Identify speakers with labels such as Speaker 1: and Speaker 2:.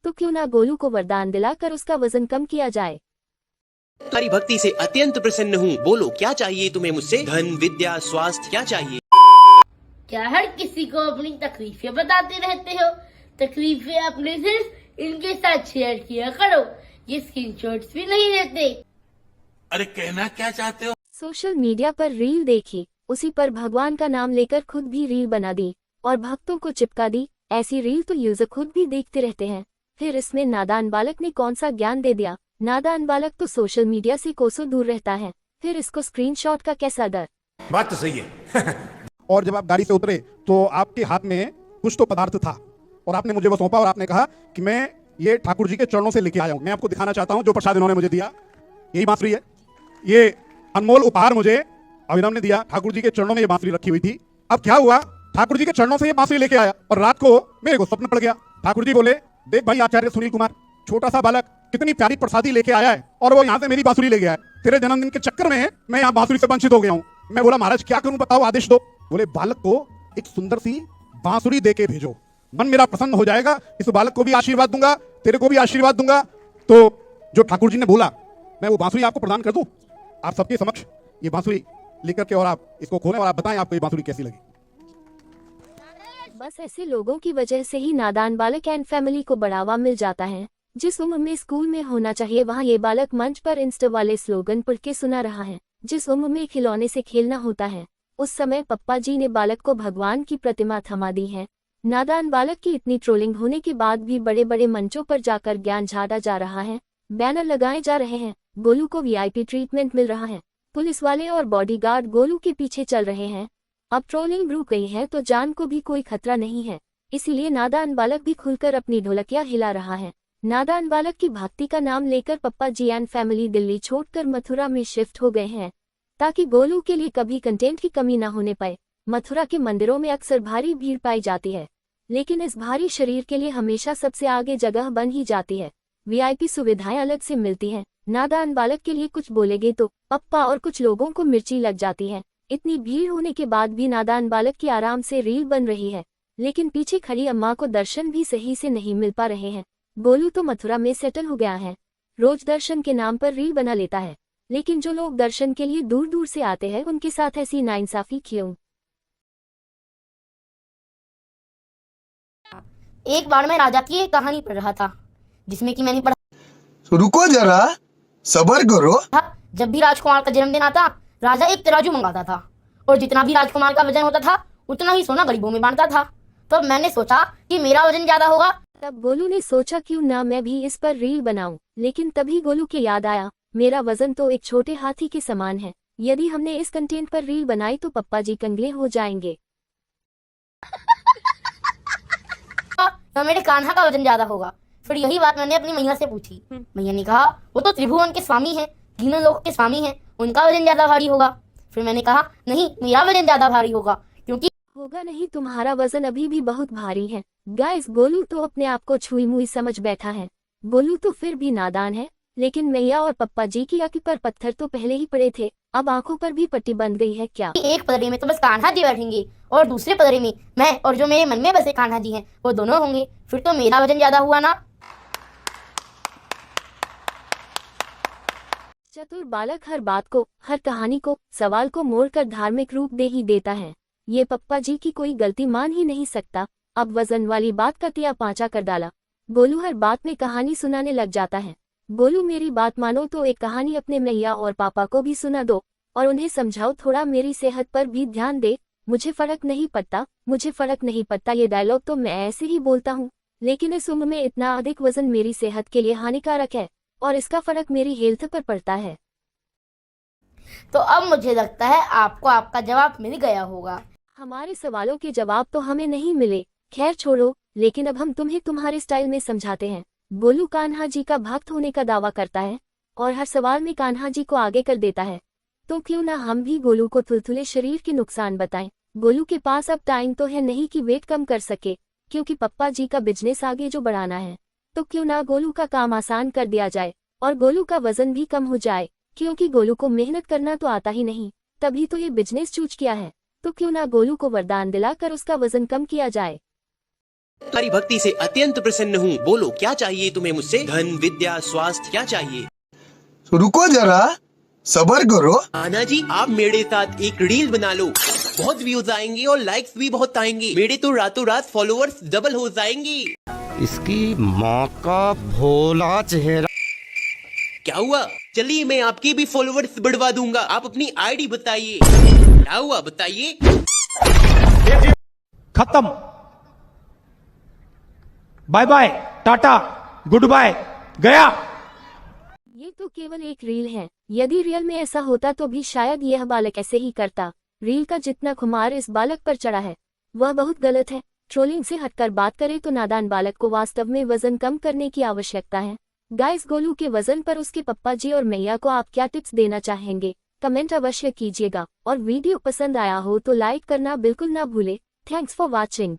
Speaker 1: तो क्यों ना गोलू को वरदान दिलाकर उसका वजन कम किया जाए।
Speaker 2: तुम्हारी भक्ति से अत्यंत प्रसन्न हूँ, बोलो क्या चाहिए तुम्हें मुझसे? धन, विद्या, स्वास्थ्य, क्या चाहिए?
Speaker 3: क्या हर किसी को अपनी तकलीफें बताते रहते हो? तकलीफें अपने सिर्फ इनके साथ शेयर किया करो, ये स्क्रीनशॉट्स भी नहीं लेते।
Speaker 4: अरे कहना क्या चाहते हो?
Speaker 1: सोशल मीडिया पर रील देखी, उसी पर भगवान का नाम लेकर खुद भी रील बना दी और भक्तों को चिपका दी। ऐसी रील तो यूजर खुद भी देखते रहते हैं, फिर इसमें नादान बालक ने कौन सा ज्ञान दे दिया। नादान बालक तो सोशल मीडिया से कोसों दूर रहता है, फिर इसको स्क्रीनशॉट का कैसा डर।
Speaker 4: बात तो सही है।
Speaker 5: और जब आप गाड़ी से उतरे तो आपके हाथ में कुछ तो पदार्थ था और आपने मुझे वो सौंपा और आपने कहा कि मैं ये ठाकुर जी के चरणों से लेके आया हूं। मैं आपको दिखाना चाहता हूं जो प्रसाद इन्होंने मुझे दिया, यही बांसुरी है। ये अनमोल उपहार मुझे अभिनव ने दिया। ठाकुर जी के चरणों में ये बांसुरी रखी हुई थी। अब क्या हुआ, ठाकुर जी के चरणों से ये बांसुरी लेके आया और रात को मेरे को स्वप्न पड़ गया। ठाकुर जी बोले, देख भाई आचार्य सुनील कुमार, छोटा सा बालक कितनी प्यारी प्रसादी लेके आया है और वो यहाँ से मेरी बांसुरी ले गया है। तेरे जन्मदिन के चक्कर में मैं यहाँ बांसुरी से वंचित हो गया हूँ। मैं बोला महाराज क्या करूं, बताओ आदेश दो। बोले बालक को एक सुंदर सी बांसुरी देके भेजो, मन मेरा प्रसन्न हो जाएगा। इस बालक को भी आशीर्वाद दूंगा, तेरे को भी आशीर्वाद दूंगा। तो जो ठाकुर जी ने बोला, मैं वो बांसुरी आपको प्रदान कर दूं। आप सबके समक्ष ये बांसुरी लेकर के और आप इसको खोलें और आप बताएं आपको ये बांसुरी कैसी लगी।
Speaker 1: बस ऐसे लोगों की वजह से ही नादान बालक एंड फैमिली को बढ़ावा मिल जाता है। जिस उम्र में स्कूल में होना चाहिए वहाँ ये बालक मंच पर इंस्टा वाले स्लोगन पढ़ के सुना रहा है। जिस उम्र में खिलौने से खेलना होता है उस समय पप्पा जी ने बालक को भगवान की प्रतिमा थमा दी है। नादान बालक की इतनी ट्रोलिंग होने के बाद भी बड़े बड़े मंचों पर जाकर ज्ञान झाड़ा जा रहा है, बैनर लगाए जा रहे हैं, गोलू को वीआईपी ट्रीटमेंट मिल रहा है, पुलिस वाले और बॉडीगार्ड गोलू के पीछे चल रहे हैं। अब ट्रोलिंग रुक गई है तो जान को भी कोई खतरा नहीं है, इसीलिए नादान बालक भी खुलकर अपनी ढोलकियां हिला रहा है। नादान बालक की भक्ति का नाम लेकर पप्पा जी एंड फैमिली दिल्ली छोड़कर मथुरा में शिफ्ट हो गए हैं ताकि गोलू के लिए कभी कंटेंट की कमी न होने पाए। मथुरा के मंदिरों में अक्सर भारी भीड़ पाई जाती है, लेकिन इस भारी शरीर के लिए हमेशा सबसे आगे जगह बन ही जाती है। वीआईपी सुविधाएं अलग से मिलती हैं। नादान बालक के लिए कुछ बोलेगे तो पप्पा और कुछ लोगों को मिर्ची लग जाती है। इतनी भीड़ होने के बाद भी नादान बालक की आराम से रील बन रही है, लेकिन पीछे खड़ी अम्मा को दर्शन भी सही से नहीं मिल पा रहे हैं। गोलू तो मथुरा में सेटल हो गया है, रोज दर्शन के नाम पर रील बना लेता है, लेकिन जो लोग दर्शन के लिए दूर दूर से आते हैं उनके साथ ऐसी नाइंसाफी क्यों?
Speaker 3: एक बार मैं राजा की एक कहानी पढ़ रहा था जिसमें कि मैंने पढ़ा
Speaker 6: रुको जरा, सबर करो।
Speaker 3: था जब भी राजकुमार का जन्मदिन आता राजा एक तराजू मंगाता था और जितना भी राजकुमार का वजन होता था उतना ही सोना गरीबों में बांटता था। तो मैंने सोचा कि मेरा वजन ज्यादा होगा।
Speaker 1: तब गोलू ने सोचा क्यों ना मैं भी इस पर रील बनाऊं, लेकिन तभी गोलू के याद आया मेरा वजन तो एक छोटे हाथी के समान है, यदि हमने इस कंटेंट पर रील बनाई तो पप्पा जी कंगले हो जाएंगे।
Speaker 3: तो मेरे कान्हा का वजन ज्यादा होगा। फिर यही बात मैंने अपनी मैया से पूछी। मैया ने कहा वो तो त्रिभुवन के स्वामी हैं, तीनों लोक के स्वामी हैं, उनका वजन ज्यादा भारी होगा। फिर मैंने कहा नहीं, मेरा वजन ज्यादा भारी होगा क्योंकि
Speaker 1: होगा नहीं, तुम्हारा वजन अभी भी बहुत भारी है। गाइस, गोलू तो अपने आप को छुई मुई समझ बैठा है। गोलू तो फिर भी नादान है, लेकिन मैया और पप्पा जी की आंखों पर पत्थर तो पहले ही पड़े थे, अब आंखों पर भी पट्टी बंध गई है क्या?
Speaker 3: एक पदरे में तो बस कान्हा जी बैठेंगे और दूसरे पदरे में मैं और जो मेरे मन में बसे कान्हा जी हैं वो दोनों होंगे। फिर तो मेरा वजन ज्यादा हुआ ना।
Speaker 1: चतुर बालक हर बात को, हर कहानी को, सवाल को मोड़कर धार्मिक रूप दे ही देता है। ये पप्पा जी की कोई गलती मान ही नहीं सकता। अब वजन वाली बात का तिया पांचा कर डाला। गोलू हर बात में कहानी सुनाने लग जाता है। गोलू, मेरी बात मानो तो एक कहानी अपने मैया और पापा को भी सुना दो और उन्हें समझाओ थोड़ा मेरी सेहत पर भी ध्यान दे। मुझे फर्क नहीं पड़ता, मुझे फर्क नहीं पड़ता, ये डायलॉग तो मैं ऐसे ही बोलता हूँ, लेकिन इस उम्र में इतना अधिक वजन मेरी सेहत के लिए हानिकारक है और इसका फर्क मेरी हेल्थ पर पड़ता है।
Speaker 3: तो अब मुझे लगता है आपको आपका जवाब मिल गया होगा।
Speaker 1: हमारे सवालों के जवाब तो हमें नहीं मिले, खैर छोड़ो, लेकिन अब हम तुम्हें तुम्हारे स्टाइल में समझाते हैं। गोलू कान्हा जी का भक्त होने का दावा करता है और हर सवाल में कान्हा जी को आगे कर देता है, तो क्यों ना हम भी गोलू को तुलतुले शरीर के नुकसान बताएं। गोलू के पास अब टाइम तो है नहीं कि वेट कम कर सके, क्योंकि पप्पा जी का बिजनेस आगे जो बढ़ाना है, तो क्यों ना गोलू का काम आसान कर दिया जाए और गोलू का वजन भी कम हो जाए, क्योंकि गोलू को मेहनत करना तो आता ही नहीं, तभी तो ये बिजनेस चूज किया है। तो क्यों ना गोलू को वरदान दिलाकर उसका वजन कम किया जाए।
Speaker 2: तुम्हारी भक्ति से अत्यंत प्रसन्न हूँ, बोलो क्या चाहिए तुम्हें मुझसे? धन, विद्या, स्वास्थ्य, क्या चाहिए?
Speaker 6: रुको जरा, सबर करो।
Speaker 2: आना जी, आप मेरे साथ एक रील बना लो, बहुत व्यूज आएंगे और लाइक्स भी बहुत आएंगे, मेरे तो रातों रात फॉलोअर्स डबल हो जाएंगे।
Speaker 7: इसकी माँ का भोला चेहरा।
Speaker 2: क्या हुआ? चलिए मैं आपकी भी फॉलोअर्स बढ़वा दूंगा, आप अपनी आईडी बताइए। क्या हुआ बताइए?
Speaker 8: खत्म। Bye bye, tata, good bye, गया।
Speaker 1: ये तो केवल एक रील है, यदि रियल में ऐसा होता तो भी शायद यह बालक ऐसे ही करता। रील का जितना खुमार इस बालक पर चढ़ा है वह बहुत गलत है। ट्रोलिंग से हटकर बात करें तो नादान बालक को वास्तव में वजन कम करने की आवश्यकता है। गाइस, गोलू के वजन पर उसके पप्पा जी और मैया को आप क्या टिप्स देना चाहेंगे? कमेंट अवश्य कीजिएगा और वीडियो पसंद आया हो तो लाइक करना बिल्कुल ना भूले। Thanks for watching.